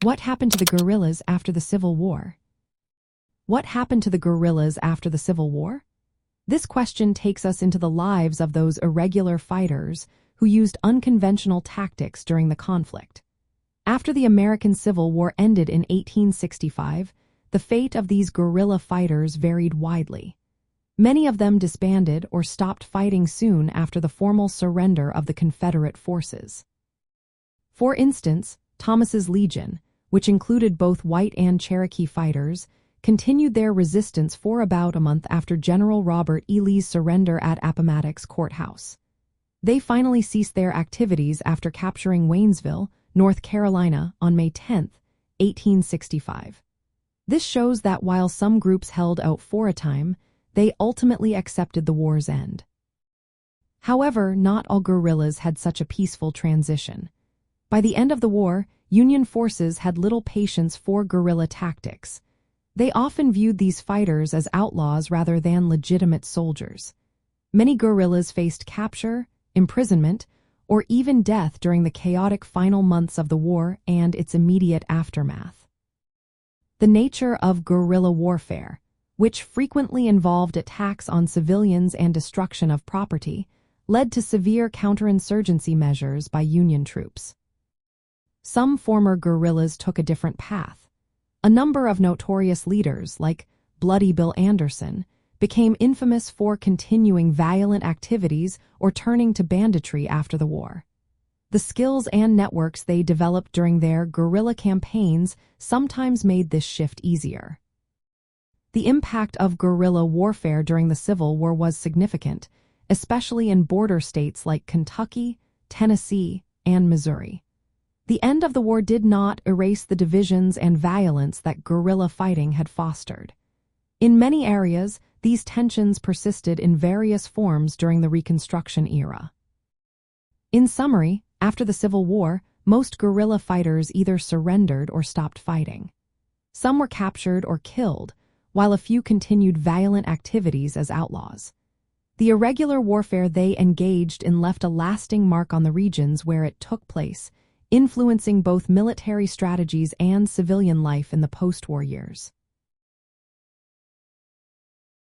What happened to the guerrillas after the Civil War? What happened to the guerrillas after the Civil War? This question takes us into the lives of those irregular fighters who used unconventional tactics during the conflict. After the American Civil War ended in 1865, the fate of these guerrilla fighters varied widely. Many of them disbanded or stopped fighting soon after the formal surrender of the Confederate forces. For instance, Thomas's Legion, which included both white and Cherokee fighters, continued their resistance for about a month after General Robert E. Lee's surrender at Appomattox Courthouse. They finally ceased their activities after capturing Waynesville, North Carolina, on May 10, 1865. This shows that while some groups held out for a time, they ultimately accepted the war's end. However, not all guerrillas had such a peaceful transition. By the end of the war, Union forces had little patience for guerrilla tactics. They often viewed these fighters as outlaws rather than legitimate soldiers. Many guerrillas faced capture, imprisonment, or even death during the chaotic final months of the war and its immediate aftermath. The nature of guerrilla warfare, which frequently involved attacks on civilians and destruction of property, led to severe counterinsurgency measures by Union troops. Some former guerrillas took a different path. A number of notorious leaders, like Bloody Bill Anderson, became infamous for continuing violent activities or turning to banditry after the war. The skills and networks they developed during their guerrilla campaigns sometimes made this shift easier. The impact of guerrilla warfare during the Civil War was significant, especially in border states like Kentucky, Tennessee, and Missouri. The end of the war did not erase the divisions and violence that guerrilla fighting had fostered. In many areas, these tensions persisted in various forms during the Reconstruction era. In summary, after the Civil War, most guerrilla fighters either surrendered or stopped fighting. Some were captured or killed, while a few continued violent activities as outlaws. The irregular warfare they engaged in left a lasting mark on the regions where it took place, influencing both military strategies and civilian life in the post-war years.